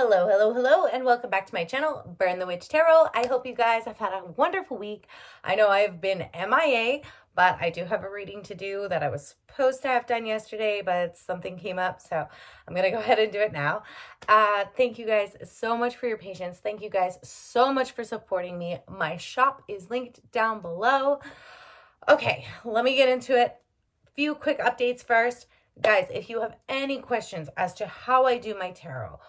Hello, hello, hello, and welcome back to my channel, Burn the Witch Tarot. I hope you guys have had a wonderful week. I know I've been MIA, but I do have a reading to do that I was supposed to have done yesterday, but something came up, so I'm going to go ahead and do it now. Thank you guys so much for your patience. Thank you guys so much for supporting me. My shop is linked down below. Okay, let me get into it. Few quick updates first. Guys, if you have any questions as to how I do my tarot,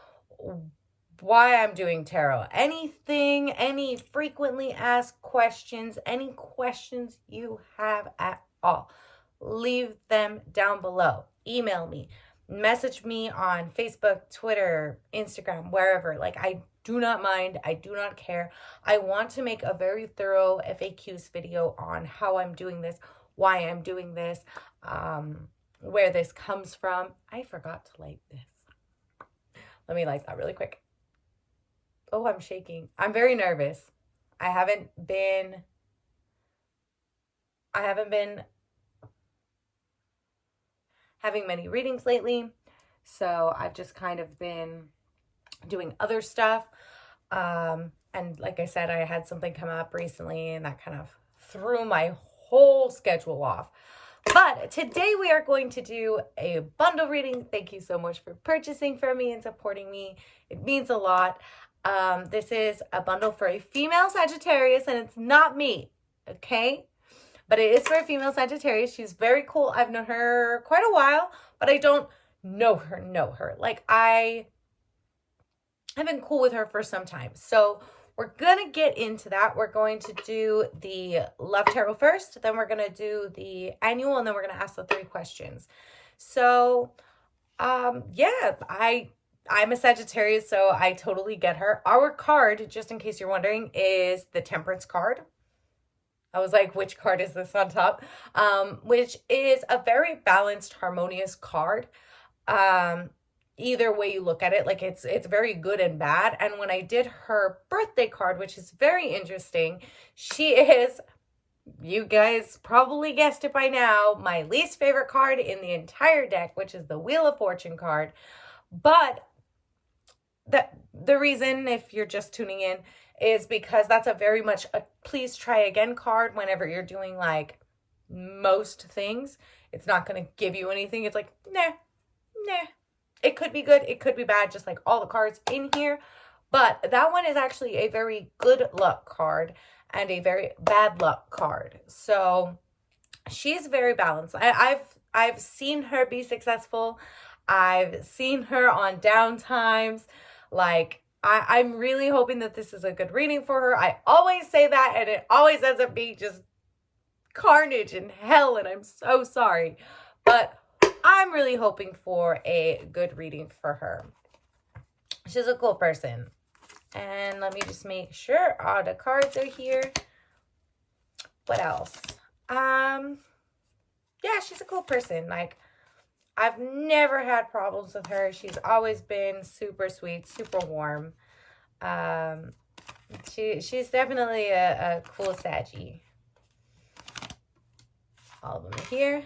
why I'm doing tarot, anything, any frequently asked questions, any questions you have at all, leave them down below. Email me, message me on Facebook, Twitter, Instagram, wherever. Like, I do not mind. I do not care. I want to make a very thorough FAQs video on how I'm doing this, why I'm doing this, where this comes from. I forgot to light this. Let me light that really quick. Oh, I'm shaking. I'm very nervous. I haven't been having many readings lately, so I've just kind of been doing other stuff. And like I said, I had something come up recently, and that kind of threw my whole schedule off. But today we are going to do a bundle reading. Thank you so much for purchasing from me and supporting me. It means a lot. This is a bundle for a female Sagittarius, and it's not me, okay? But it is for a female Sagittarius. She's very cool. I've known her quite a while, but I don't know her. Like, I've been cool with her for some time. So we're going to get into that. We're going to do the Love Tarot first, then we're going to do the annual, and then we're going to ask the 3 questions. So, yeah, I'm a Sagittarius, so I totally get her. Our card, just in case you're wondering, is the Temperance card. I was like, which card is this on top? Which is a very balanced, harmonious card. Either way you look at it, like it's very good and bad. And when I did her birthday card, which is very interesting, she is, you guys probably guessed it by now, my least favorite card in the entire deck, which is the Wheel of Fortune card. But the reason, if you're just tuning in, is because that's a very much a please try again card. Whenever you're doing like most things, it's not going to give you anything. It's like, nah. It could be good, it could be bad, just like all the cards in here. But that one is actually a very good luck card and a very bad luck card. So she's very balanced. I've seen her be successful. I've seen her on down times. Like, I'm really hoping that this is a good reading for her. I always say that, and it always ends up being just carnage and hell, and I'm so sorry. But I'm really hoping for a good reading for her. She's a cool person. And let me just make sure all the cards are here. What else? Yeah, she's a cool person. Like, I've never had problems with her. She's always been super sweet, super warm. She's definitely a cool Sagi. All of them are here.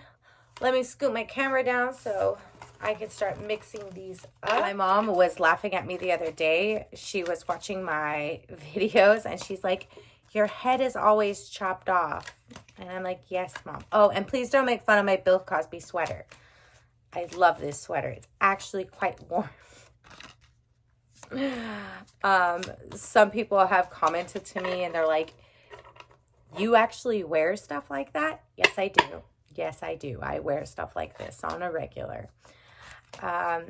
Let me scoot my camera down so I can start mixing these up. My mom was laughing at me the other day. She was watching my videos, and she's like, your head is always chopped off. And I'm like, yes, Mom. Oh, and please don't make fun of my Bill Cosby sweater. I love this sweater. It's actually quite warm. Some people have commented to me, and they're like, you actually wear stuff like that? Yes, I do. Yes, I do. I wear stuff like this on a regular. I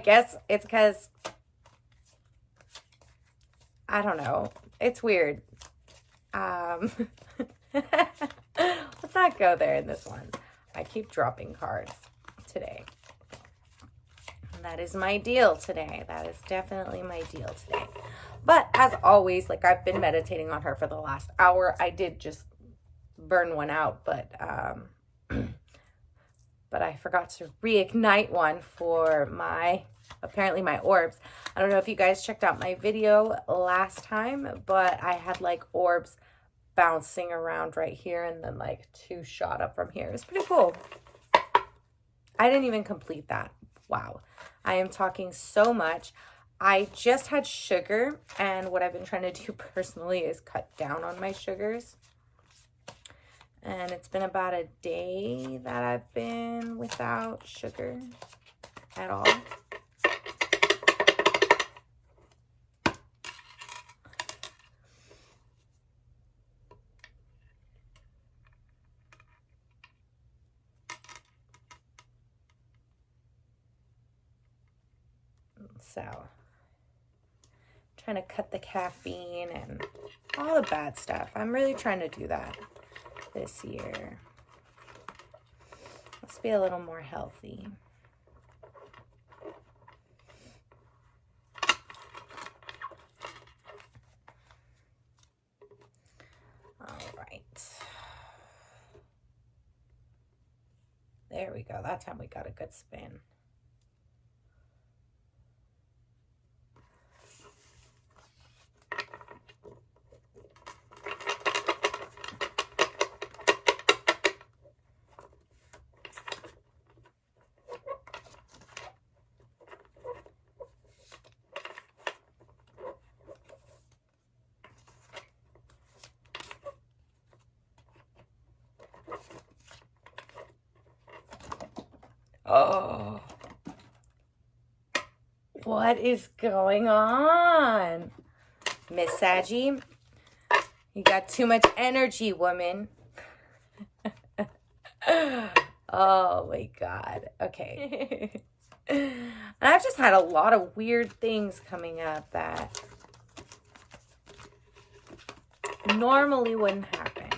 guess it's because, I don't know. It's weird. Let's not go there in this one. I keep dropping cards today. That is my deal today. That is definitely my deal today. But as always, like, I've been meditating on her for the last hour. I did just burn one out, but I forgot to reignite one for apparently my orbs. I don't know if you guys checked out my video last time, but I had like orbs bouncing around right here, and then like 2 shot up from here. It was pretty cool. I didn't even complete that. Wow, I am talking so much. I just had sugar, and what I've been trying to do personally is cut down on my sugars. And it's been about a day that I've been without sugar at all. So, trying to cut the caffeine and all the bad stuff. I'm really trying to do that this year. Let's be a little more healthy. All right. There we go. That time we got a good spin. Oh, what is going on? Miss Sagi, you got too much energy, woman. Oh my God. Okay. And I've just had a lot of weird things coming up that normally wouldn't happen.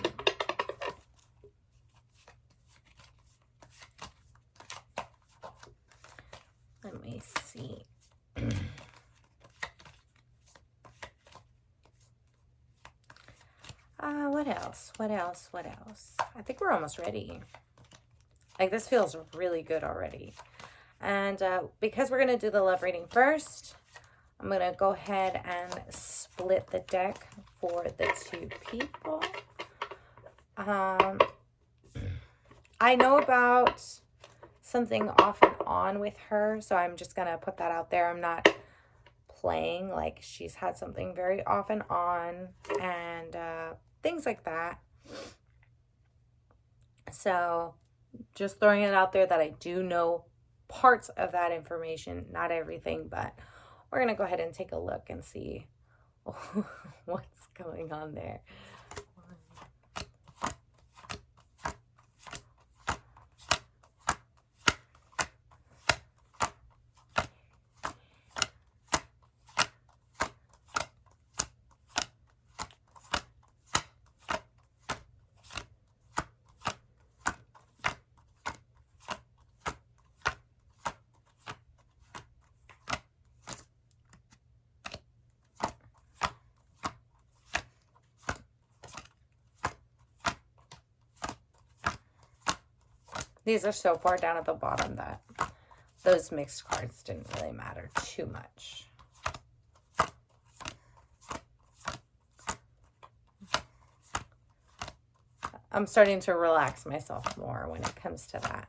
Let me see. What else? What else? What else? I think we're almost ready. Like, this feels really good already. And because we're going to do the love reading first, I'm going to go ahead and split the deck for the two people. I know about something off and on with her, so I'm just going to put that out there. I'm not playing like she's had something very off and on and things like that. So just throwing it out there that I do know parts of that information, not everything, but we're going to go ahead and take a look and see what's going on there. These are so far down at the bottom that those mixed cards didn't really matter too much. I'm starting to relax myself more when it comes to that.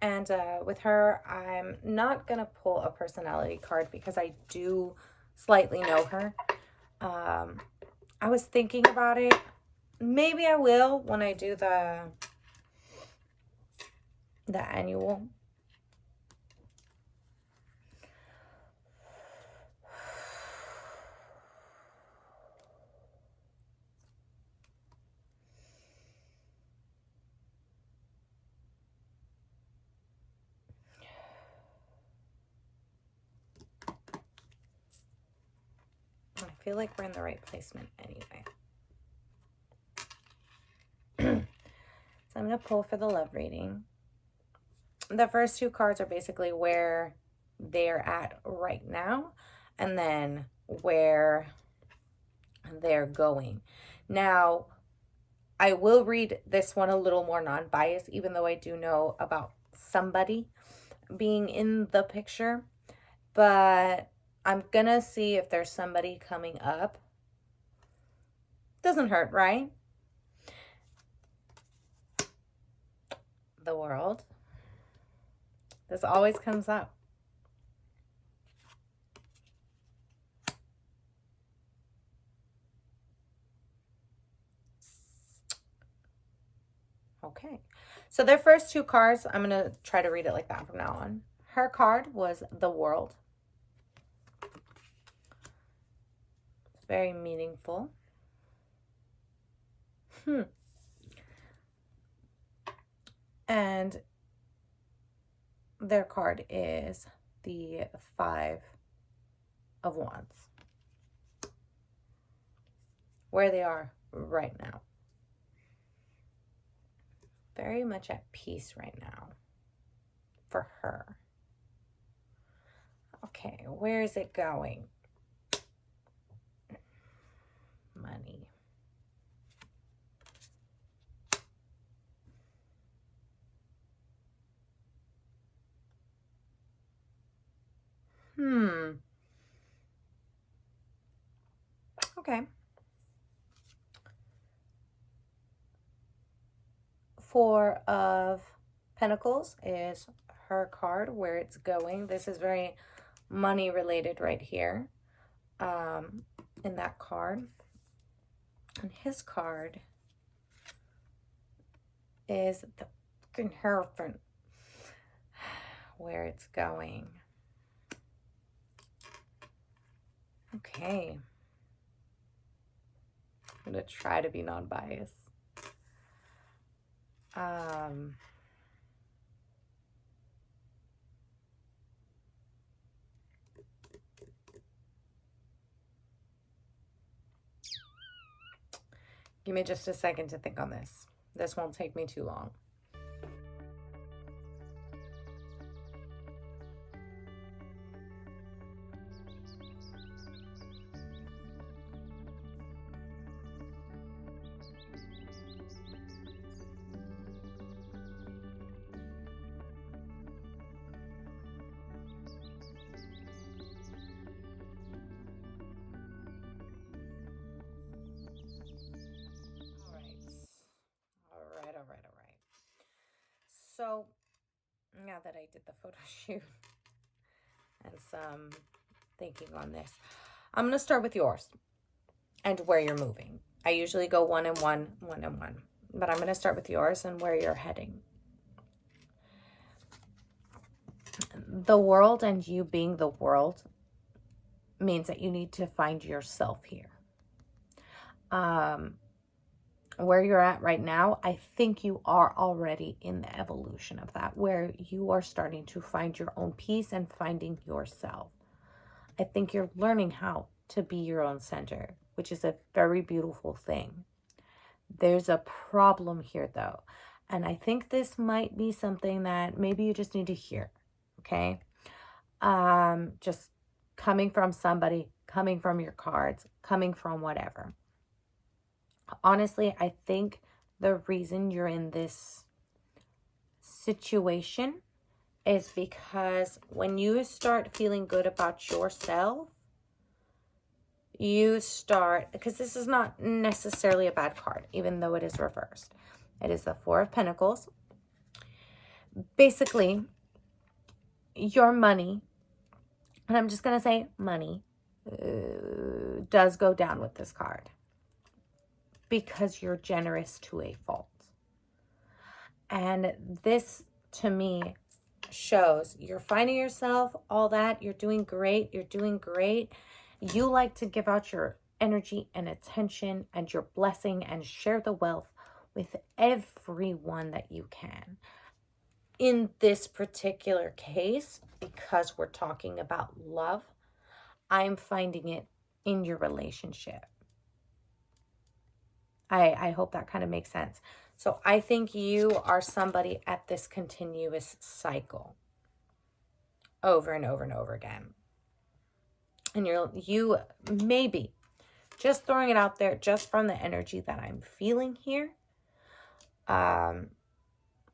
And with her, I'm not going to pull a personality card because I do slightly know her. I was thinking about it. Maybe I will when I do the annual. I feel like we're in the right placement anyway. So I'm going to pull for the love reading. The first two cards are basically where they're at right now and then where they're going. Now, I will read this one a little more non-biased, even though I do know about somebody being in the picture. But I'm going to see if there's somebody coming up Doesn't hurt, right? The World. This always comes up. Okay. So their first two cards, I'm going to try to read it like that from now on. Her card was the World. It's very meaningful. And their card is the Five of Wands. Where they are right now. Very much at peace right now for her. Okay, where is it going? Money. Okay. Four of Pentacles is her card, where it's going. This is very money related right here, in that card. And his card is the fucking Hierophant, where it's going. Okay. I'm going to try to be non-biased. Give me just a second to think on this. This won't take me too long. All right. So now that I did the photo shoot and some thinking on this, I'm going to start with yours and where you're moving. I usually go one and one, but I'm going to start with yours and where you're heading. The World, and you being the World, means that you need to find yourself here. Where you're at right now, I think you are already in the evolution of that, where you are starting to find your own peace and finding yourself. I think you're learning how to be your own center, which is a very beautiful thing. There's a problem here though, and I think this might be something that maybe you just need to hear, okay? Just coming from somebody, coming from your cards, coming from whatever. Honestly, I think the reason you're in this situation is because when you start feeling good about yourself, you start, because this is not necessarily a bad card, even though it is reversed. It is the Four of Pentacles. Basically, your money, and I'm just going to say money, does go down with this card. Because you're generous to a fault. And this, to me, shows you're finding yourself, all that. You're doing great. You like to give out your energy and attention and your blessing and share the wealth with everyone that you can. In this particular case, because we're talking about love, I'm finding it in your relationship. I hope that kind of makes sense. So I think you are somebody at this continuous cycle over and over and over again. And you maybe, just throwing it out there, just from the energy that I'm feeling here. And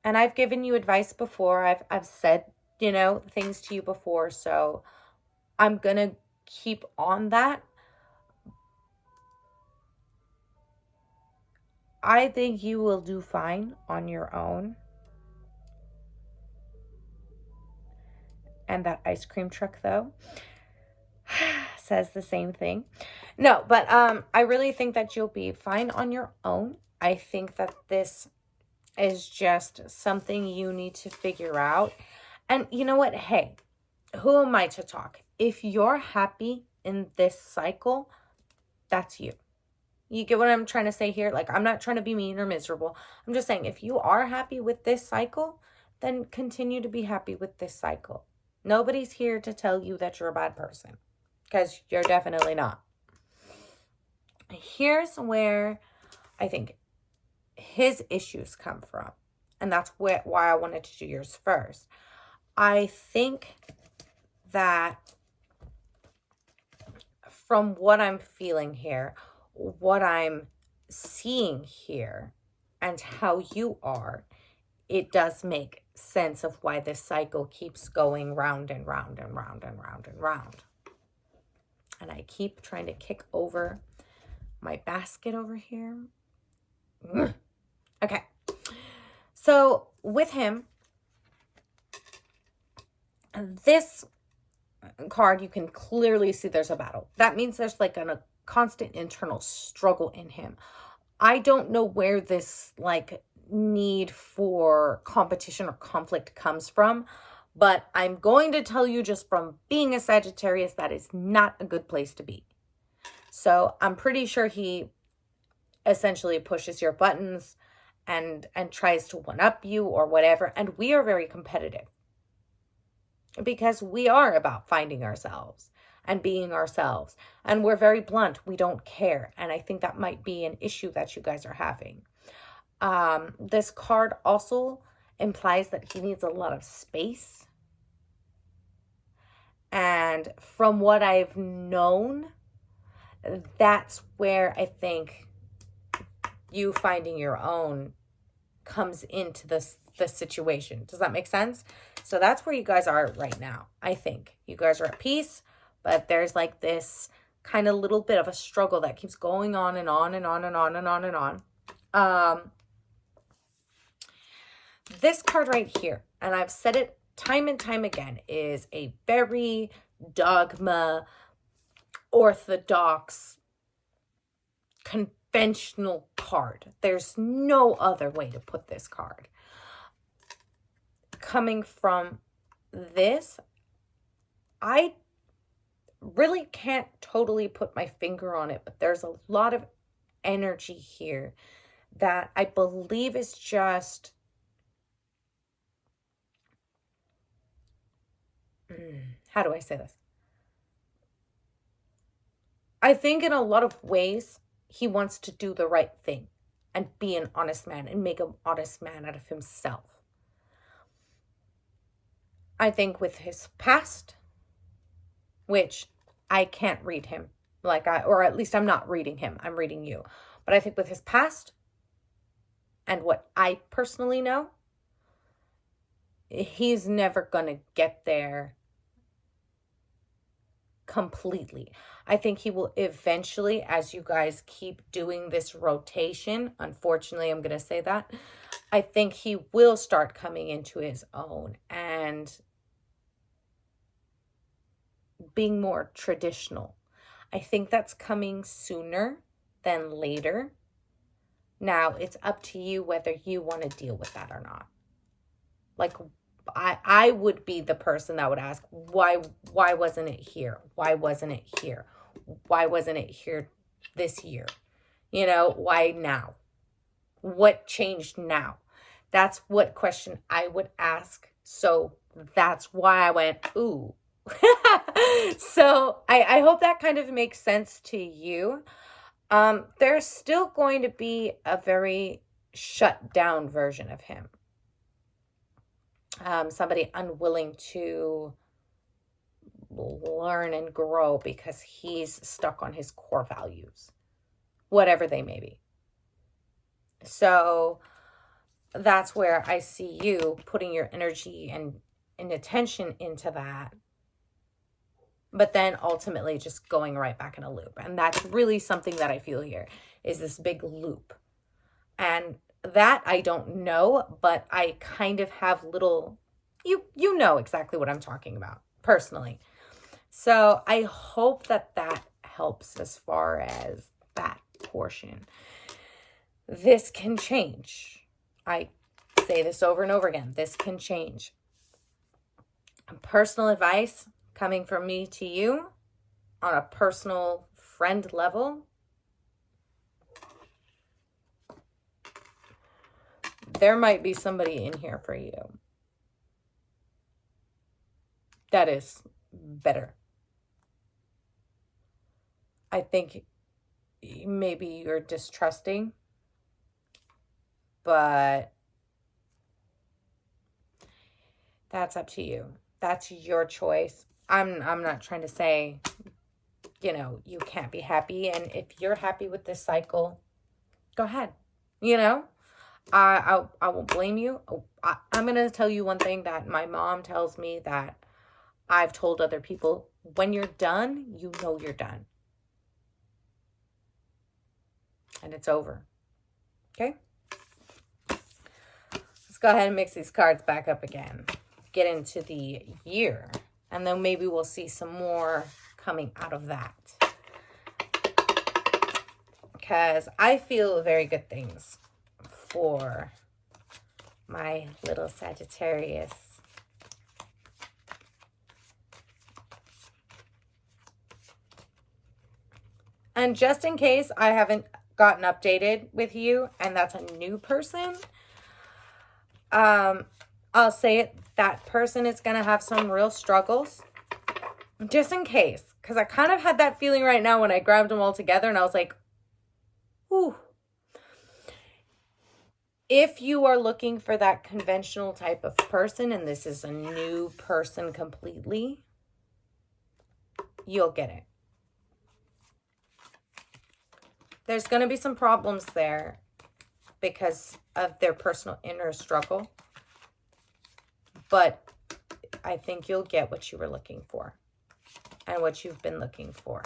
I've given you advice before. I've said, things to you before. So I'm going to keep on that. I think you will do fine on your own. And that ice cream truck, though, says the same thing. No, but I really think that you'll be fine on your own. I think that this is just something you need to figure out. And you know what? Hey, who am I to talk? If you're happy in this cycle, that's you. You get what I'm trying to say here? Like, I'm not trying to be mean or miserable. I'm just saying, if you are happy with this cycle, then continue to be happy with this cycle. Nobody's here to tell you that you're a bad person, because you're definitely not. Here's where I think his issues come from. And that's why I wanted to do yours first. I think that from what I'm feeling here, what I'm seeing here, and how you are, it does make sense of why this cycle keeps going round and round and round and round and round. And I keep trying to kick over my basket over here. Okay. So with him, this card, you can clearly see there's a battle. That means there's like a constant internal struggle in him. I don't know where this like need for competition or conflict comes from, but I'm going to tell you, just from being a Sagittarius, that is not a good place to be. So I'm pretty sure he essentially pushes your buttons and tries to one-up you or whatever. And we are very competitive, because we are about finding ourselves and being ourselves. And we're very blunt. We don't care. And I think that might be an issue that you guys are having. This card also implies that he needs a lot of space. And from what I've known, that's where I think you finding your own comes into the situation. Does that make sense? So that's where you guys are right now. I think you guys are at peace, but there's like this kind of little bit of a struggle that keeps going on and on and on and on and on and on. This card right here, and I've said it time and time again, is a very dogma, orthodox, conventional card. There's no other way to put this card. Coming from this, I really can't totally put my finger on it, but there's a lot of energy here that I believe is just how do I say this? I think in a lot of ways, he wants to do the right thing and be an honest man and make an honest man out of himself. I think with his past, which I can't read him, or at least I'm not reading him, I'm reading you. But I think with his past and what I personally know, he's never going to get there completely. I think he will eventually, as you guys keep doing this rotation, unfortunately, I'm going to say that, I think he will start coming into his own and being more traditional. I think that's coming sooner than later. Now, it's up to you whether you want to deal with that or not. Like, I would be the person that would ask, why wasn't it here? Why wasn't it here? Why wasn't it here this year? You know, why now? What changed now? That's what question I would ask. So that's why I went, ooh. So I hope that kind of makes sense to you. There's still going to be a very shut down version of him. Somebody unwilling to learn and grow because he's stuck on his core values, whatever they may be. So that's where I see you putting your energy and attention into that, but then ultimately just going right back in a loop. And that's really something that I feel here is this big loop. And that I don't know, but I kind of have little, you know exactly what I'm talking about personally. So I hope that that helps as far as that portion. This can change. I say this over and over again. This can change. Personal advice coming from me to you on a personal friend level. There might be somebody in here for you that is better. I think maybe you're distrusting, but that's up to you. That's your choice. I'm not trying to say, you know, you can't be happy. And if you're happy with this cycle, go ahead. You know, I won't blame you. I'm going to tell you one thing that my mom tells me that I've told other people. When you're done, you know you're done. And it's over. Okay? Let's go ahead and mix these cards back up again. Get into the year. And then maybe we'll see some more coming out of that. Because I feel very good things for my little Sagittarius. And just in case I haven't gotten updated with you and that's a new person, I'll say it, that person is going to have some real struggles. Just in case. Because I kind of had that feeling right now when I grabbed them all together and I was like, ooh. If you are looking for that conventional type of person and this is a new person completely, you'll get it. There's going to be some problems there because of their personal inner struggle. But I think you'll get what you were looking for and what you've been looking for.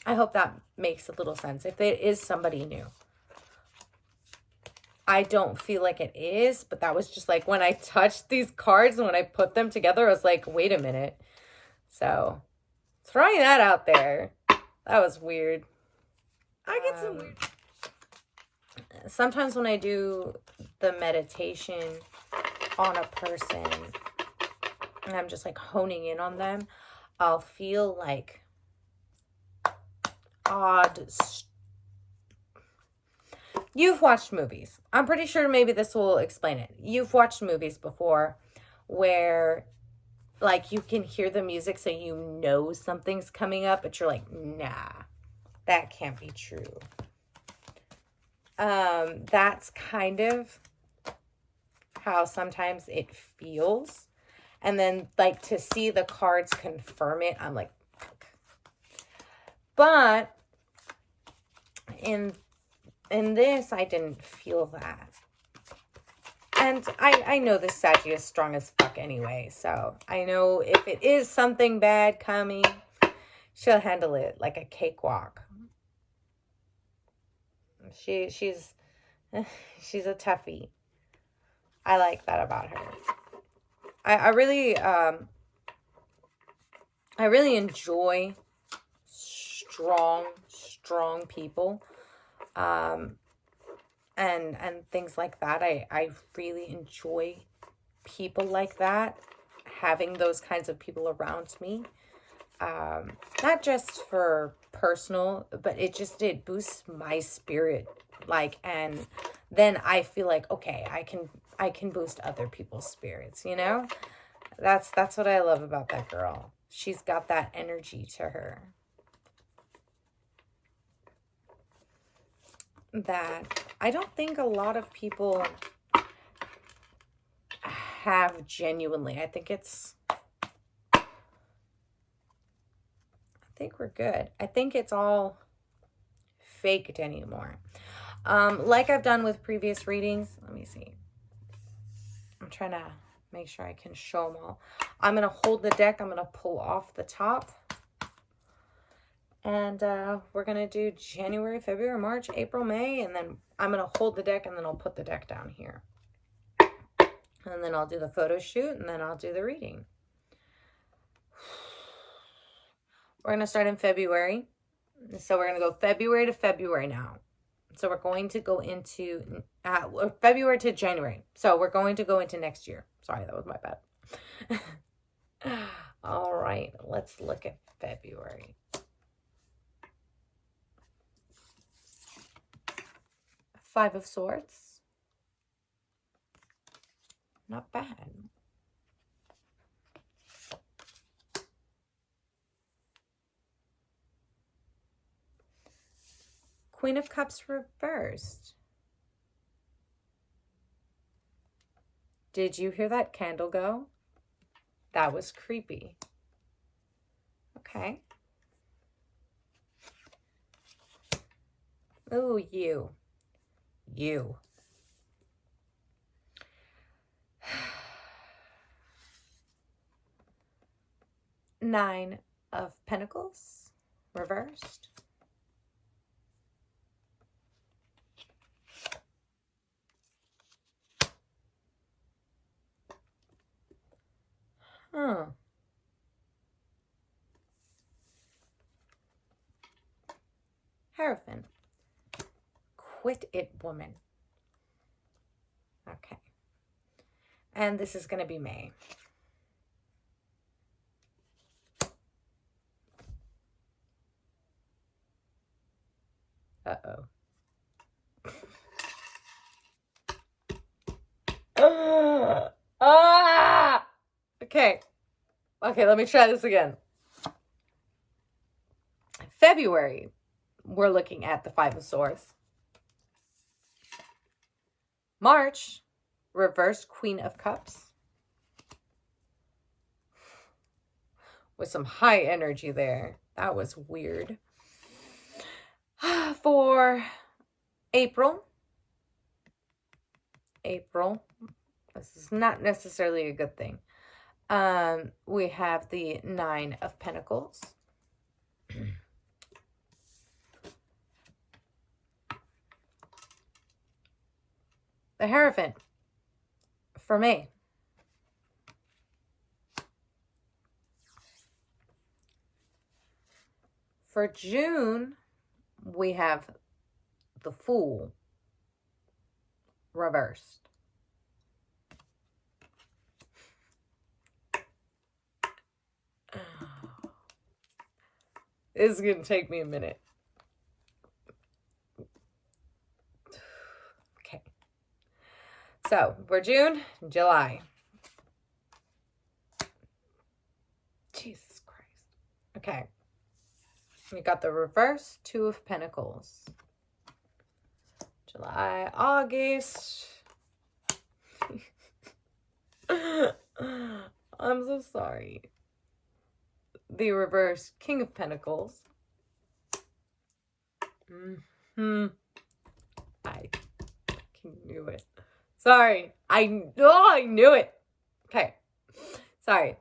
I hope that makes a little sense. If it is somebody new. I don't feel like it is, but that was just like when I touched these cards and when I put them together, I was like, wait a minute. So, throwing that out there. That was weird. I get some weird. Sometimes when I do the meditation on a person and I'm just like honing in on them, I'll feel like odd. You've watched movies. I'm pretty sure maybe this will explain it. You've watched movies before where like you can hear the music so you know something's coming up, but you're like, nah, that can't be true. That's kind of how sometimes it feels. And then like to see the cards confirm it, I'm like, fuck. But in this, I didn't feel that. And I know this Sagi is strong as fuck anyway. So I know if it is something bad coming, she'll handle it like a cakewalk. She's a toughie. I like that about her. I really enjoy strong people. And things like that. I really enjoy people like that, having those kinds of people around me. Not just for personal, but it boosts my spirit. Like, and then I feel like, okay, I can boost other people's spirits, you know? That's what I love about that girl. She's got that energy to her. That I don't think a lot of people have genuinely. I think we're good. I think it's all faked anymore. Like I've done with previous readings. Let me see. I'm trying to make sure I can show them all. I'm going to hold the deck. I'm going to pull off the top. And we're going to do January, February, March, April, May. And then I'm going to hold the deck and then I'll put the deck down here. And then I'll do the photo shoot and then I'll do the reading. We're going to start in February. So we're going to go February to February now. So we're going to go into February to January. So we're going to go into next year. Sorry, that was my bad. All right, let's look at February. Five of Swords. Not bad. Queen of Cups reversed. Did you hear that candle go? That was creepy. Okay. Oh, you. Nine of Pentacles reversed. Huh. Hierophant. Quit it, woman. Okay. And this is going to be May. Uh-oh. Okay. Okay, let me try this again. February, we're looking at the Five of Swords. March, reverse Queen of Cups. With some high energy there. That was weird. For April, this is not necessarily a good thing. We have the Nine of Pentacles. The Hierophant for May. For June, we have the Fool reversed. This is going to take me a minute. Okay. So, for June, July. Jesus Christ. Okay. We got the reverse Two of Pentacles. July, August. I'm so sorry. The reverse King of Pentacles. I knew it. Sorry. I knew it. Okay. Sorry.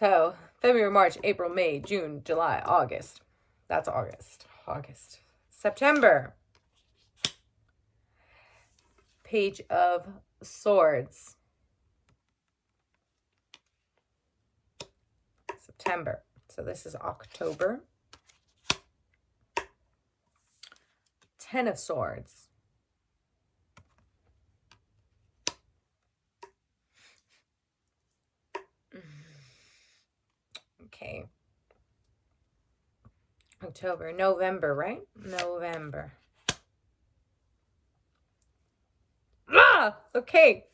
So, February, March, April, May, June, July, August. That's August. September. Page of Swords. September. So this is October. Ten of Swords. Okay. October, November, right? November. Okay.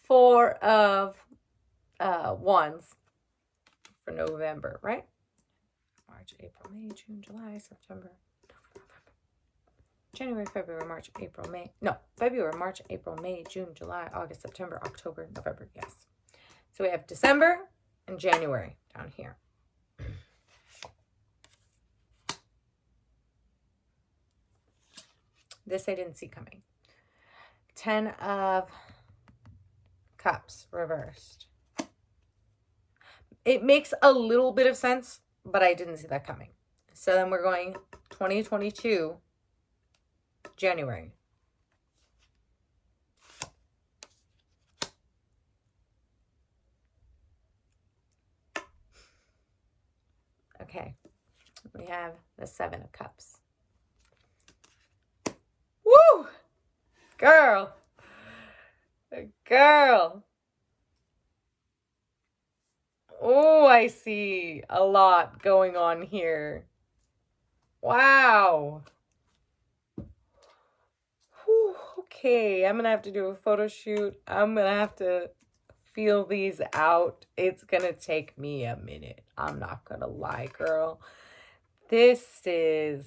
Four of Wands for November, right? March, April, May, June, July, September, November. January, February, March, April, May. No, February, March, April, May, June, July, August, September, October, November. Yes. So we have December and January down here. This I didn't see coming. 10 of Cups reversed. It makes a little bit of sense, but I didn't see that coming. So then we're going 2022, January. Okay, we have the 7 of Cups. Woo! Girl. Girl. Oh, I see a lot going on here. Wow. Whew, okay, I'm gonna have to do a photo shoot. I'm gonna have to feel these out. It's gonna take me a minute. I'm not gonna lie, girl. This is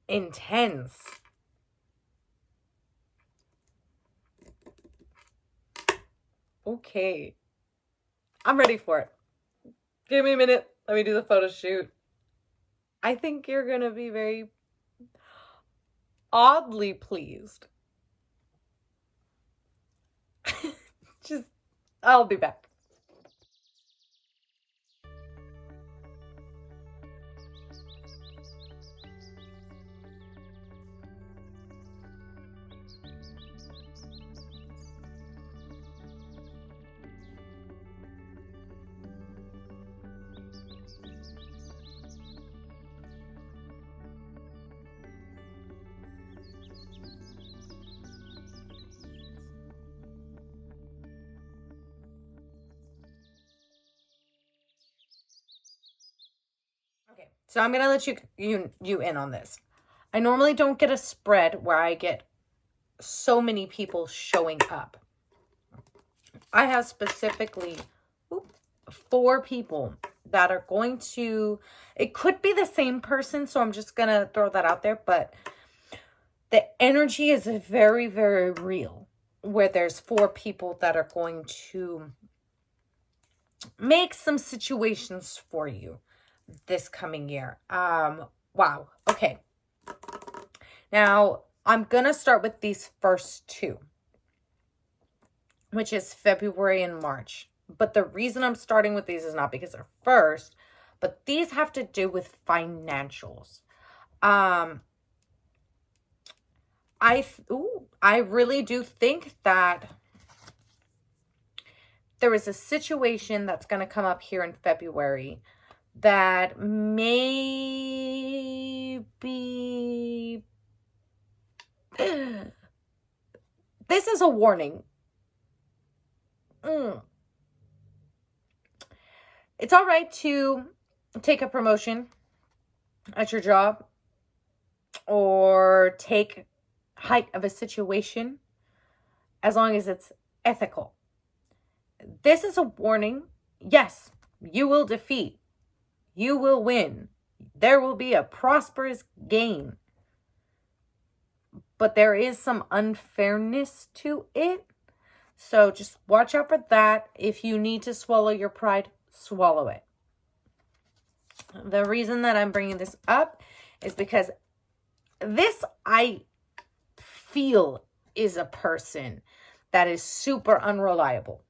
intense. Okay. I'm ready for it. Give me a minute. Let me do the photo shoot. I think you're gonna be very oddly pleased. I'll be back. Okay, so I'm gonna let you in on this. I normally don't get a spread where I get so many people showing up. I have specifically 4 people that are going to, it could be the same person, so I'm just gonna throw that out there, but the energy is very, very real, where there's 4 people that are going to make some situations for you this coming year. Wow. Okay. Now, I'm going to start with these first 2, which is February and March. But the reason I'm starting with these is not because they're first, but these have to do with financials. I really do think that there is a situation that's going to come up here in February that may be... This is a warning. It's all right to take a promotion at your job or take height of a situation as long as it's ethical. This is a warning. Yes, you will defeat. You will win. There will be a prosperous gain. But there is some unfairness to it. So just watch out for that. If you need to swallow your pride, swallow it. The reason that I'm bringing this up is because this, I feel, is a person that is super unreliable.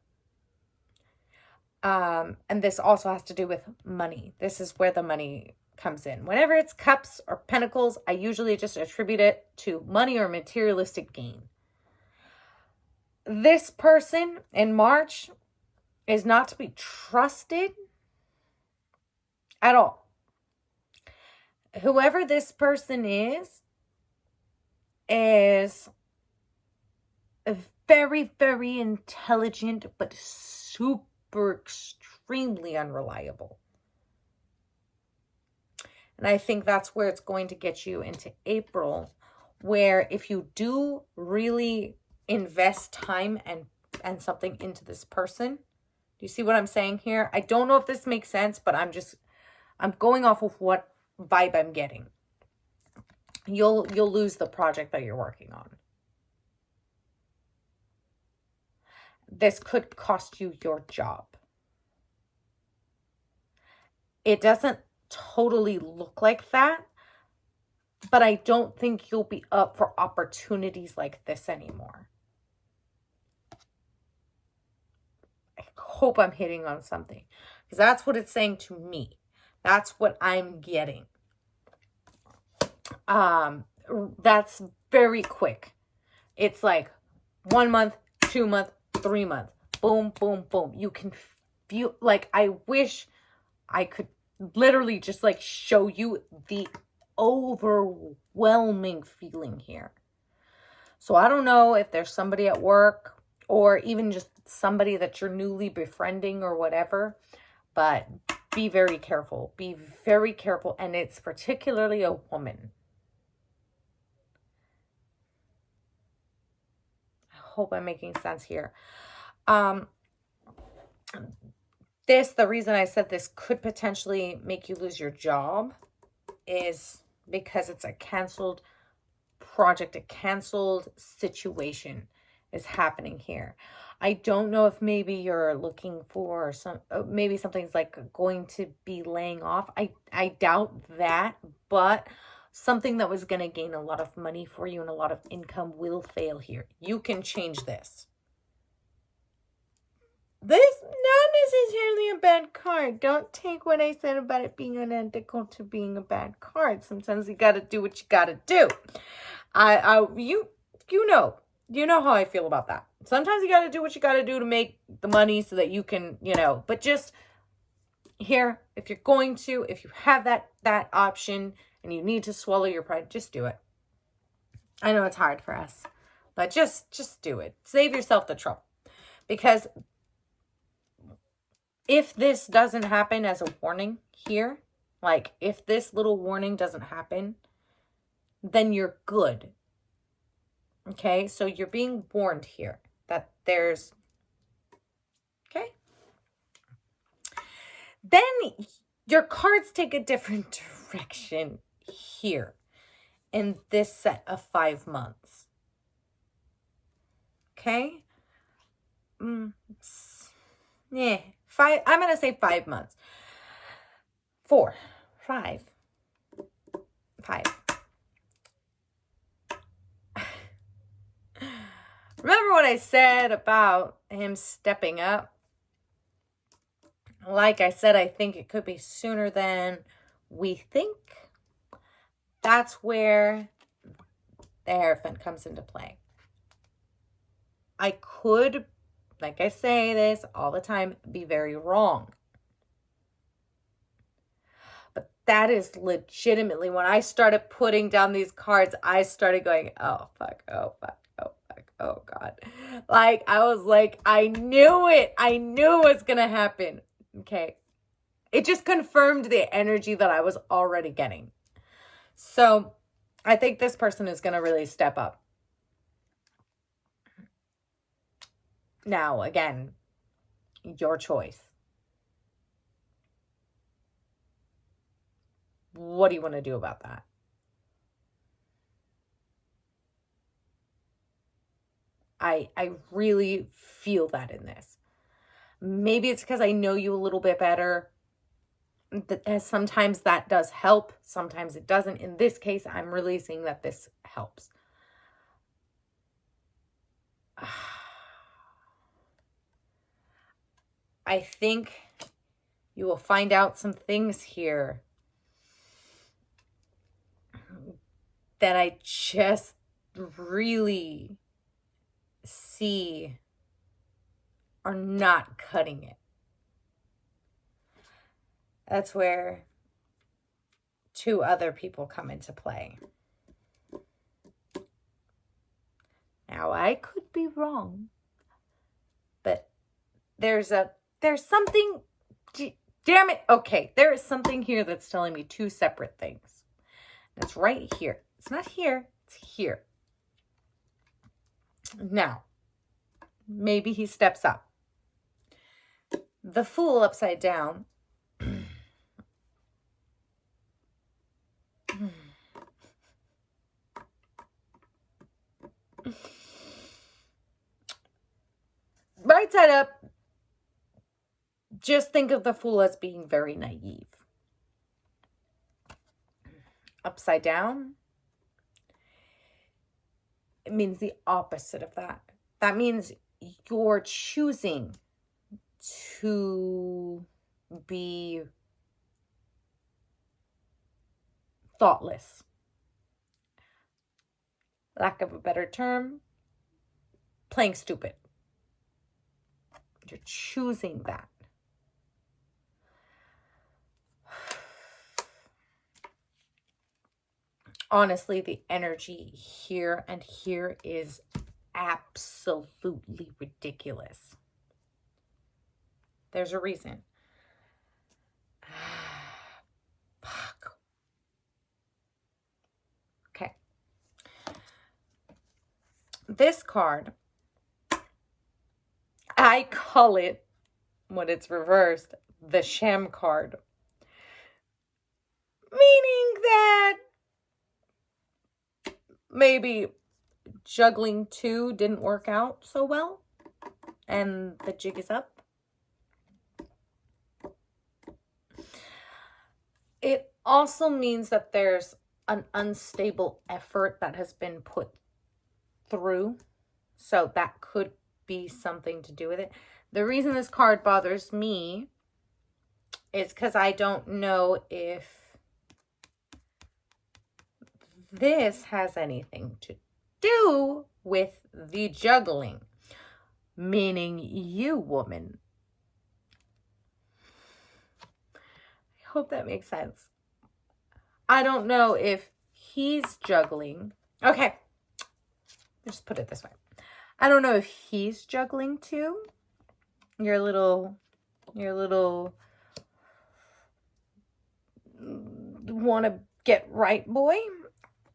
And this also has to do with money. This is where the money comes in. Whenever it's cups or pentacles, I usually just attribute it to money or materialistic gain. This person in March is not to be trusted at all. Whoever this person is very, very intelligent, but super extremely unreliable. And I think that's where it's going to get you into April, where if you do really invest time and something into this person, do you see what I'm saying here? I don't know if this makes sense, but I'm going off of what vibe I'm getting. You'll lose the project that you're working on. This could cost you your job. It doesn't totally look like that, but I don't think you'll be up for opportunities like this anymore. I hope I'm hitting on something, because that's what it's saying to me. That's what I'm getting. That's very quick. It's like 1 month, 2 month, 3 months. Boom, boom, boom. You can feel, like, I wish I could literally just like show you the overwhelming feeling here. So I don't know if there's somebody at work or even just somebody that you're newly befriending or whatever, but be very careful. Be very careful. And it's particularly a woman. I hope I'm making sense here. The reason I said this could potentially make you lose your job is because it's a canceled project, a canceled situation is happening here. I don't know if maybe you're looking for maybe something's like going to be laying off. I doubt that, but something that was going to gain a lot of money for you and a lot of income will fail here. You can change this. This is not necessarily a bad card. Don't take what I said about it being identical to being a bad card. Sometimes you got to do what you got to do. You know how I feel about that. Sometimes you got to do what you got to do to make the money so that you can, but just here, if you have that option and you need to swallow your pride, just do it. I know it's hard for us, but just do it. Save yourself the trouble. Because if this doesn't happen as a warning here, like if this little warning doesn't happen, then you're good. Okay, so you're being warned here that there's, okay. Then your cards take a different direction here in this set of 5 months. Okay? Yeah, 5, I'm going to say 5 months. 4, 5. Remember what I said about him stepping up? Like I said, I think it could be sooner than we think. That's where the Hierophant comes into play. I could, like I say this all the time, be very wrong. But that is legitimately, when I started putting down these cards, I started going, oh, fuck, oh, fuck. Oh, God. Like, I was like, I knew it. I knew it was going to happen. Okay. It just confirmed the energy that I was already getting. So, I think this person is going to really step up. Now, again, your choice. What do you want to do about that? I really feel that in this. Maybe it's because I know you a little bit better. Sometimes that does help. Sometimes it doesn't. In this case, I'm really seeing that this helps. I think you will find out some things here that I just really see are not cutting it. That's where 2 other people come into play. Now, I could be wrong, but there's something, damn it. Okay, there is something here that's telling me 2 separate things. It's right here. It's not here, it's here. Now, maybe he steps up. The Fool upside down. Right side up, just think of the Fool as being very naive. Upside down, it means the opposite of that. That means you're choosing to be thoughtless. Lack of a better term, playing stupid. You're choosing that. Honestly, the energy here and here is absolutely ridiculous. There's a reason. Fuck. Okay. This card, I call it, when it's reversed, the sham card. Meaning that maybe juggling 2 didn't work out so well and the jig is up. It also means that there's an unstable effort that has been put through. So that could be something to do with it. The reason this card bothers me is because I don't know if this has anything to do with the juggling. Meaning you, woman. I hope that makes sense. I don't know if he's juggling. Okay. Just put it this way. I don't know if he's juggling too. Your little want to get right boy.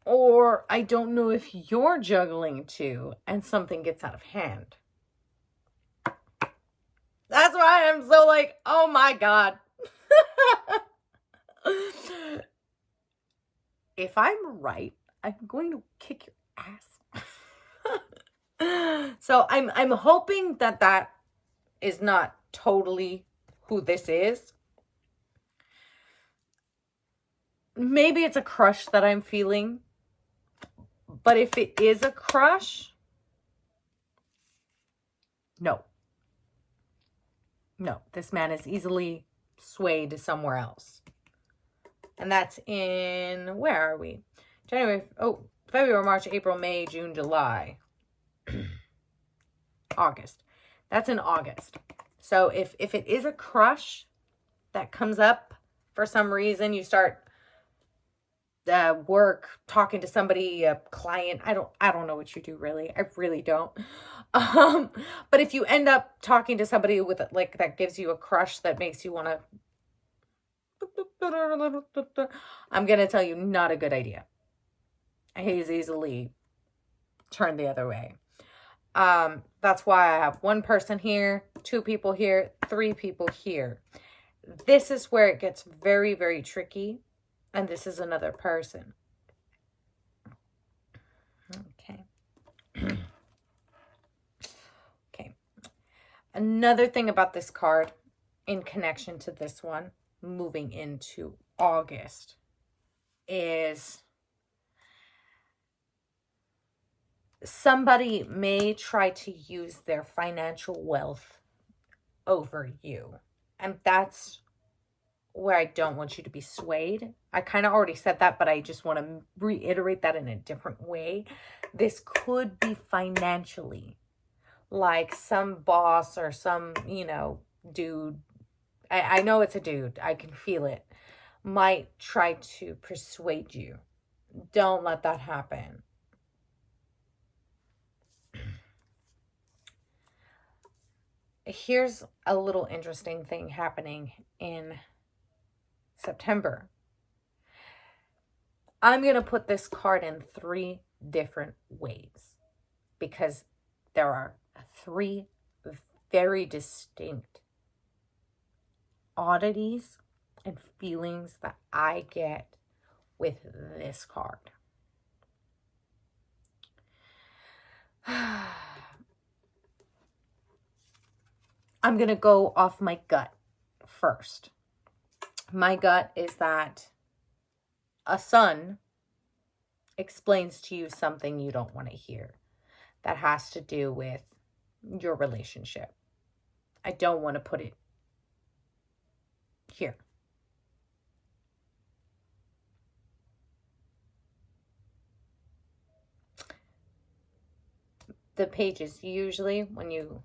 Or I don't know if you're juggling too and something gets out of hand. That's why I'm so like, oh my God. If I'm right, I'm going to kick your ass. So I'm hoping that is not totally who this is. Maybe it's a crush that I'm feeling. But if it is a crush, no. No, this man is easily swayed somewhere else. And that's in, where are we? February, March, April, May, June, July. August. That's in August. So if it is a crush that comes up for some reason, you start work, talking to somebody, a client. I don't know what you do really. I really don't. But if you end up talking to somebody with like that gives you a crush that makes you want to, I'm gonna tell you, not a good idea. He's easily turned the other way. That's why I have 1 person here, 2 people here, 3 people here. This is where it gets very, very tricky. And this is another person. Okay. Okay. Another thing about this card in connection to this one, moving into August, is somebody may try to use their financial wealth over you. And that's where I don't want you to be swayed. I kind of already said that, but I just want to reiterate that in a different way. This could be financially. Like some boss or some, dude. I know it's a dude. I can feel it. Might try to persuade you. Don't let that happen. Here's a little interesting thing happening in September. I'm going to put this card in 3 different ways because there are 3 very distinct oddities and feelings that I get with this card. I'm going to go off my gut first. My gut is that a son explains to you something you don't want to hear that has to do with your relationship. I don't want to put it here. The pages, usually when you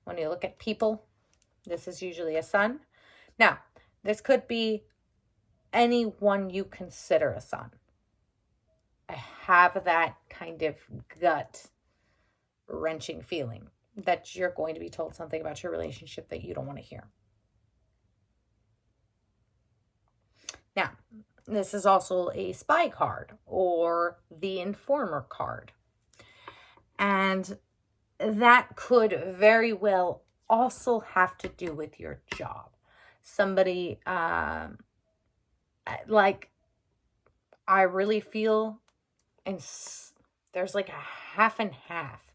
look at people, this is usually a son. Now, this could be anyone you consider a son. I have that kind of gut wrenching feeling that you're going to be told something about your relationship that you don't want to hear. Now, this is also a spy card or the informer card. And that could very well also have to do with your job. Somebody, like, I really feel, and there's like a half and half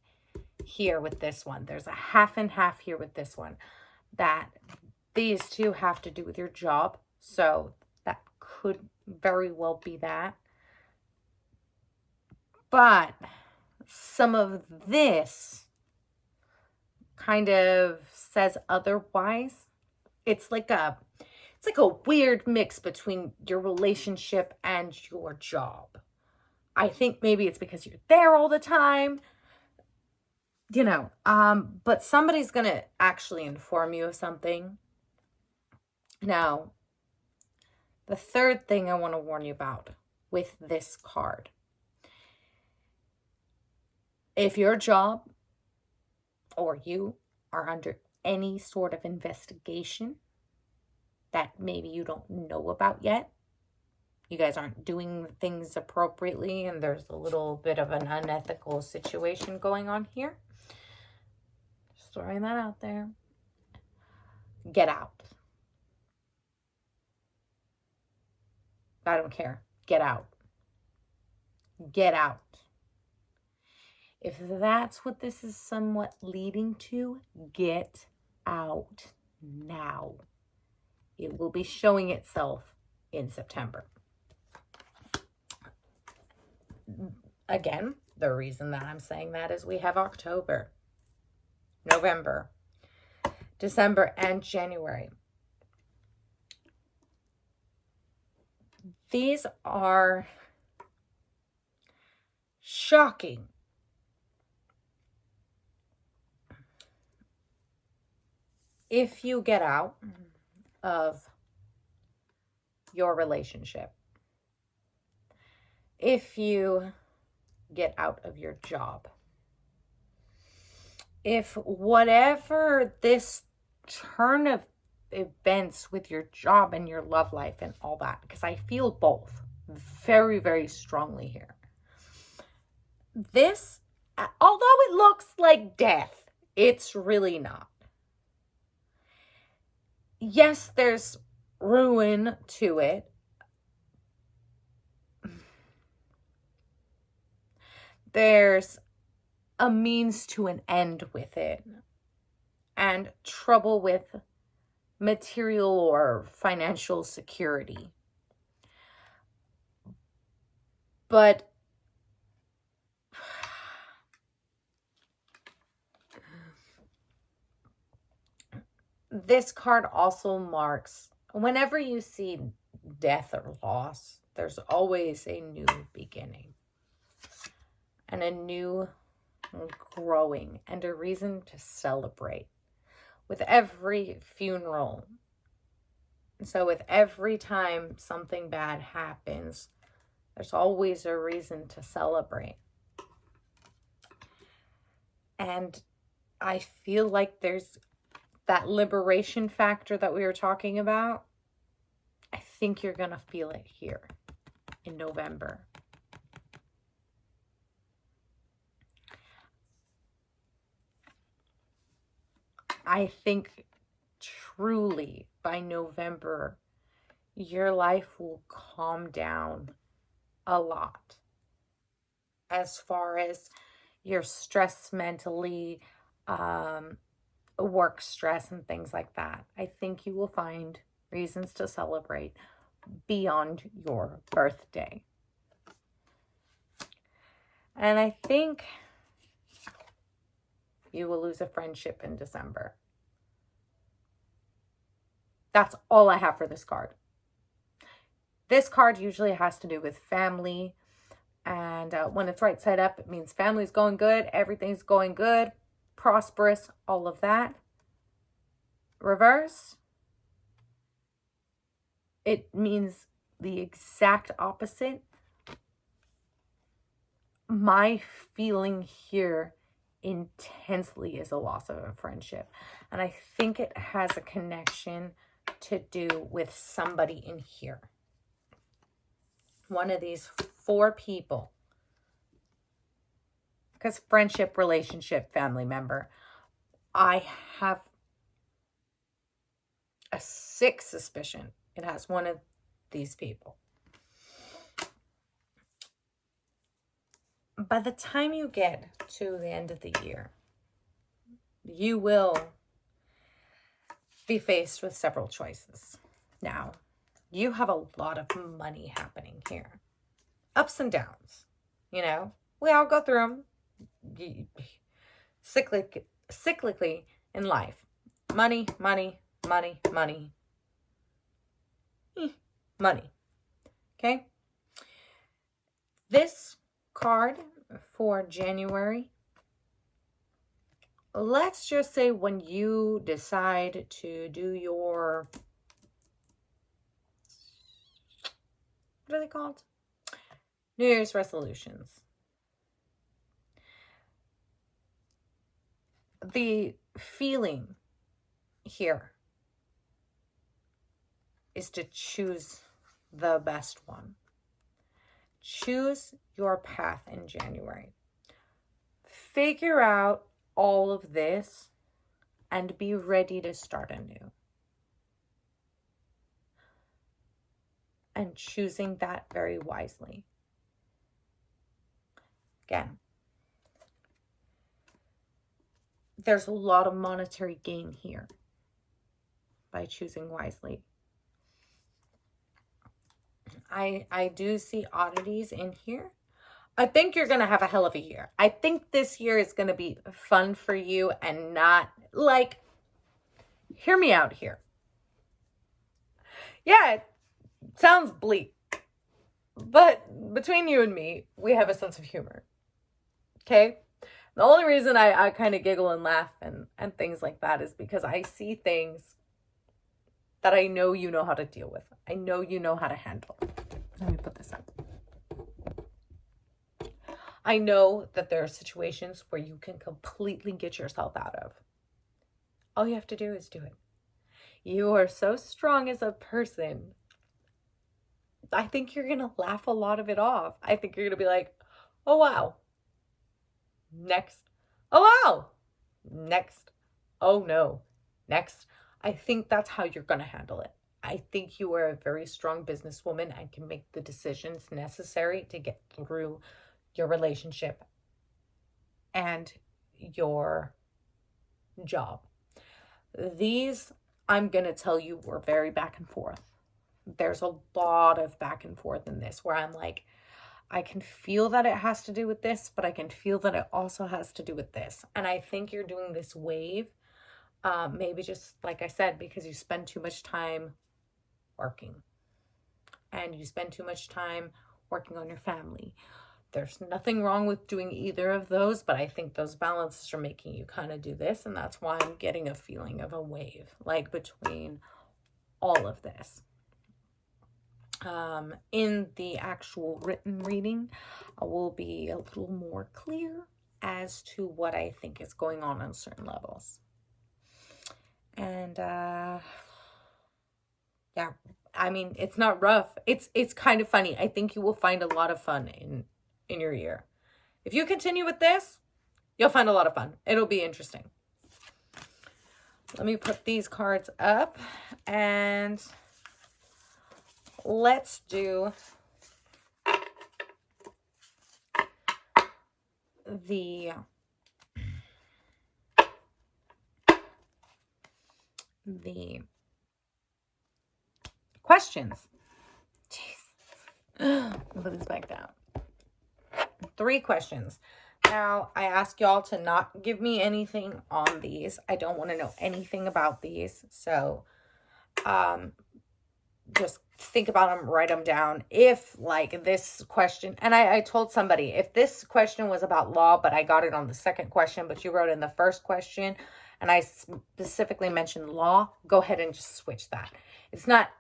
here with this one. There's a half and half here with this one, that these two have to do with your job. So that could very well be that. But some of this kind of says otherwise. It's like a weird mix between your relationship and your job. I think maybe it's because you're there all the time, but somebody's going to actually inform you of something. Now, the third thing I want to warn you about with this card, if your job or you are under any sort of investigation that maybe you don't know about yet, you guys aren't doing things appropriately, and there's a little bit of an unethical situation going on here, just throwing that out there, get out. I don't care. Get out. Get out. If that's what this is somewhat leading to, get out now. It will be showing itself in September. Again, the reason that I'm saying that is we have October, November, December, and January. These are shocking. If you get out of your relationship, if you get out of your job, if whatever this turn of events with your job and your love life and all that, because I feel both very, very strongly here. This, although it looks like death, it's really not. Yes, there's ruin to it. There's a means to an end with it, and trouble with material or financial security. But this card also marks, whenever you see death or loss, there's always a new beginning and a new growing and a reason to celebrate with every funeral. So with every time something bad happens, there's always a reason to celebrate. And I feel like there's that liberation factor that we were talking about. I think you're going to feel it here in November. I think truly by November, your life will calm down a lot as far as your stress mentally, work stress and things like that. I think you will find reasons to celebrate beyond your birthday. And I think you will lose a friendship in December. That's all I have for this card. This card usually has to do with family. And when it's right side up, it means family's going good. Everything's going good. Prosperous. All of that. Reverse. It means the exact opposite. My feeling here intensely is a loss of a friendship. And I think it has a connection to do with somebody in here. One of these 4 people. Because friendship, relationship, family member. I have a sick suspicion it has one of these people. By the time you get to the end of the year, you will be faced with several choices. Now, you have a lot of money happening here. Ups and downs. You know, we all go through them. Cyclically in life. Money, money, money, money. Money. Okay? This card for January, let's just say when you decide to do your, what are they called? New Year's resolutions. The feeling here is to choose the best one. Choose your path in January. Figure out all of this and be ready to start anew. And choosing that very wisely. Again, there's a lot of monetary gain here by choosing wisely. I do see oddities in here. I think you're going to have a hell of a year. I think this year is going to be fun for you and not like, hear me out here. Yeah, it sounds bleak, but between you and me, we have a sense of humor. Okay? The only reason I kind of giggle and laugh and things like that is because I see things that I know you know how to deal with. I know you know how to handle. Let me put this up. I know that there are situations where you can completely get yourself out of. All you have to do is do it. You are so strong as a person. I think you're going to laugh a lot of it off. I think you're going to be like, oh, wow. Next. Oh, wow. Next. Oh, no. Next. I think that's how you're going to handle it. I think you are a very strong businesswoman and can make the decisions necessary to get through your relationship and your job. These, I'm going to tell you, were very back and forth. There's a lot of back and forth in this where I'm like, I can feel that it has to do with this, but I can feel that it also has to do with this. And I think you're doing this wave, maybe just like I said, because you spend too much time working and you spend too much time working on your family. There's nothing wrong with doing either of those, but I think those balances are making you kind of do this. And that's why I'm getting a feeling of a wave, like between all of this. In the actual written reading, I will be a little more clear as to what I think is going on certain levels. And, yeah, I mean, it's not rough. It's kind of funny. I think you will find a lot of fun in your year. If you continue with this, you'll find a lot of fun. It'll be interesting. Let me put these cards up and let's do the questions. Jeez. Put this back down. 3 questions. Now, I ask y'all to not give me anything on these. I don't want to know anything about these. So, Just think about them, write them down. If like this question, and I told somebody, if this question was about law, but I got it on the second question, but you wrote in the first question, and I specifically mentioned law, go ahead and just switch that. It's not,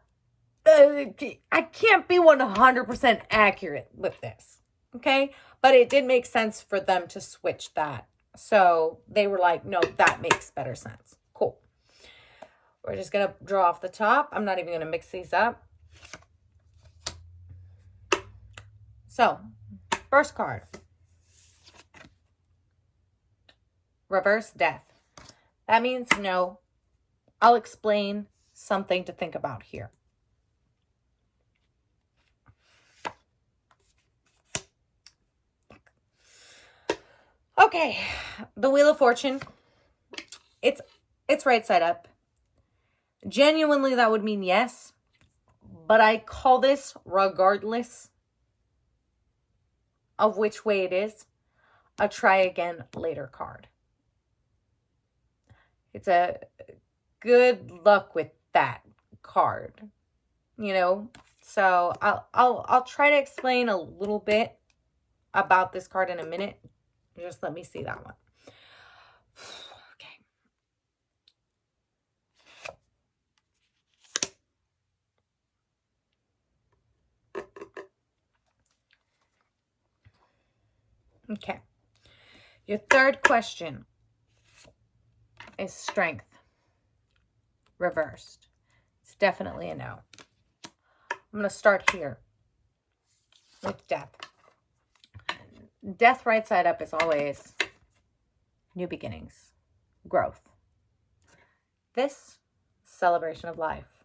I can't be 100% accurate with this. Okay. But it did make sense for them to switch that. So they were like, no, that makes better sense. Cool. We're just going to draw off the top. I'm not even going to mix these up. So, first card. Reverse death. That means no. I'll explain something to think about here. Okay. The Wheel of Fortune. It's right side up. Genuinely, that would mean yes. But I call this, regardless of which way it is, a try again later card. It's a good luck with that card, you know. So I'll try to explain a little bit about this card in a minute. Just let me see that one. Okay. Your third question is strength. Reversed. It's definitely a no. I'm going to start here with death. Death right side up is always new beginnings, growth. This, celebration of life.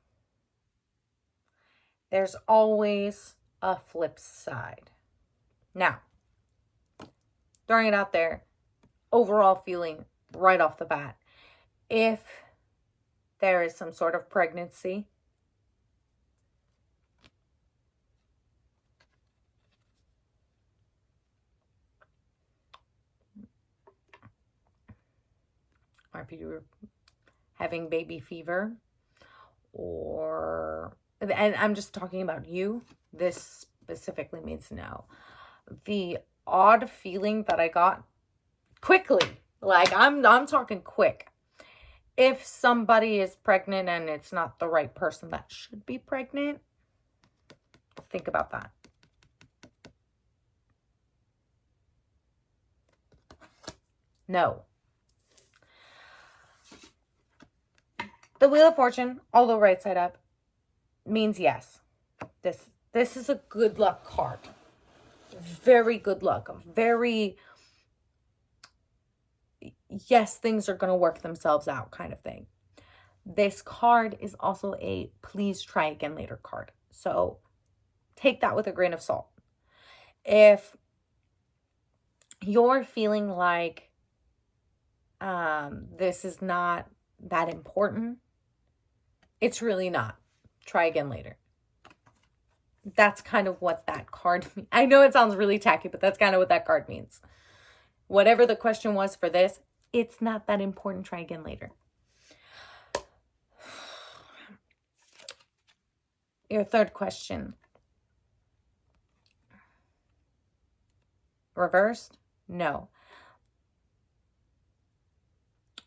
There's always a flip side. Now, throwing it out there, overall feeling right off the bat, if there is some sort of pregnancy, are people having baby fever, or, and I'm just talking about you, this specifically means no. The odd feeling that I got quickly, like I'm talking quick. If somebody is pregnant and it's not the right person that should be pregnant, think about that. No. The Wheel of Fortune, although right side up, means yes. This is a good luck card. Very good luck. Very, yes, things are going to work themselves out kind of thing. This card is also a please try again later card. So take that with a grain of salt. If you're feeling like this is not that important, it's really not. Try again later. That's kind of what that card means. I know it sounds really tacky, but that's kind of what that card means. Whatever the question was for this, it's not that important. Try again later. Your third question. Reversed? No.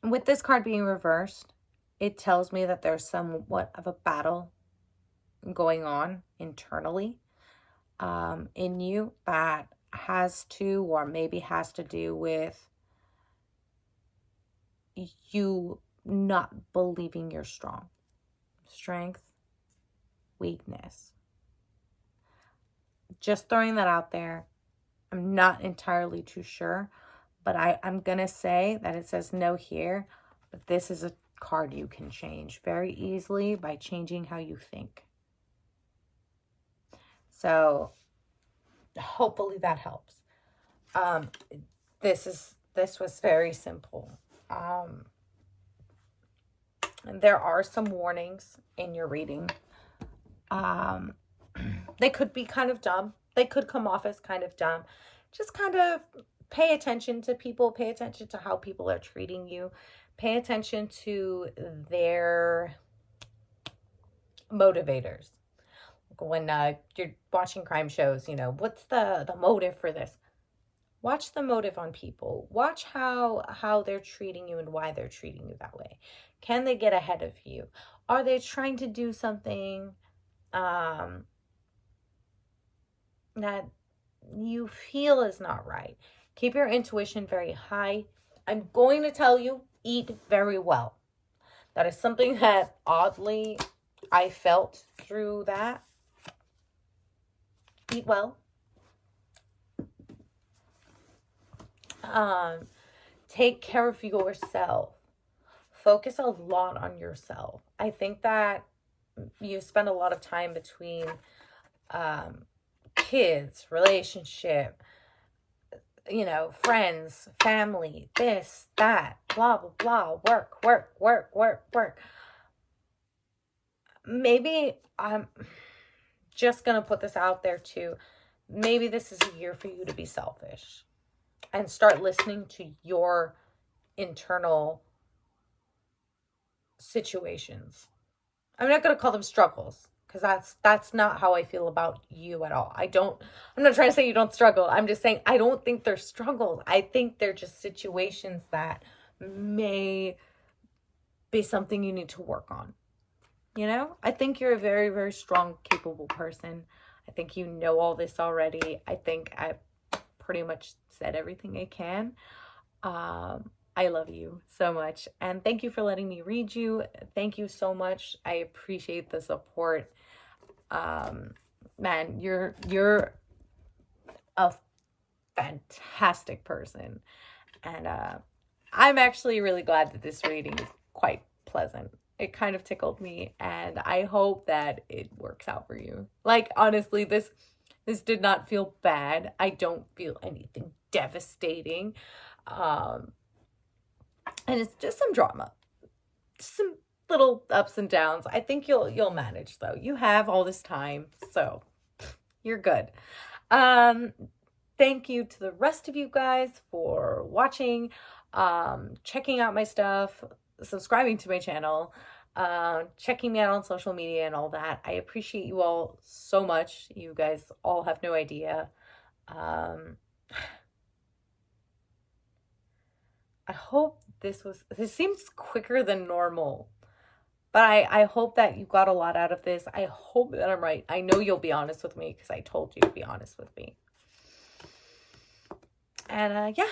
With this card being reversed, it tells me that there's somewhat of a battle going on internally in you that has to, or maybe has to do with you not believing you're strong. Strength, weakness. Just throwing that out there. I'm not entirely too sure, but I'm going to say that it says no here, but this is a card you can change very easily by changing how you think. So hopefully that helps. This was very simple. There are some warnings in your reading. They could be kind of dumb. They could come off as kind of dumb. Just kind of pay attention to people. Pay attention to how people are treating you. Pay attention to their motivators. When you're watching crime shows, you know, what's the motive for this? Watch the motive on people. Watch how they're treating you and why they're treating you that way. Can they get ahead of you? Are they trying to do something um, that you feel is not right? Keep your intuition very high. I'm going to tell you, eat very well. That is something that oddly I felt through that. Eat well. Take care of yourself. Focus a lot on yourself. I think that you spend a lot of time between kids, relationship, you know, friends, family, this, that, blah, blah, blah, work, work, work, work, work. Maybe I'm just going to put this out there too. Maybe this is a year for you to be selfish and start listening to your internal situations. I'm not going to call them struggles because that's not how I feel about you at all. I'm not trying to say you don't struggle. I'm just saying I don't think they're struggles. I think they're just situations that may be something you need to work on. You know, I think you're a very, very strong, capable person. I think you know all this already. I think I've pretty much said everything I can. I love you so much. And thank you for letting me read you. Thank you so much. I appreciate the support. Man, you're a fantastic person. And I'm actually really glad that this reading is quite pleasant. It kind of tickled me, and I hope that it works out for you. Like, honestly, this did not feel bad. I don't feel anything devastating. And it's just some drama. Just some little ups and downs. I think you'll manage though. You have all this time, so you're good. Thank you to the rest of you guys for watching, checking out my stuff, subscribing to my channel, checking me out on social media and all that. I appreciate you all so much. You guys all have no idea. I hope this seems quicker than normal, but I hope that you got a lot out of this. I hope that I'm right. I know you'll be honest with me because I told you to be honest with me. And yeah,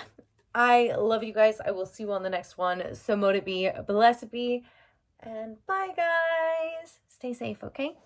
I love you guys. I will see you on the next one. So mote it be, blessed be, and bye guys. Stay safe, okay?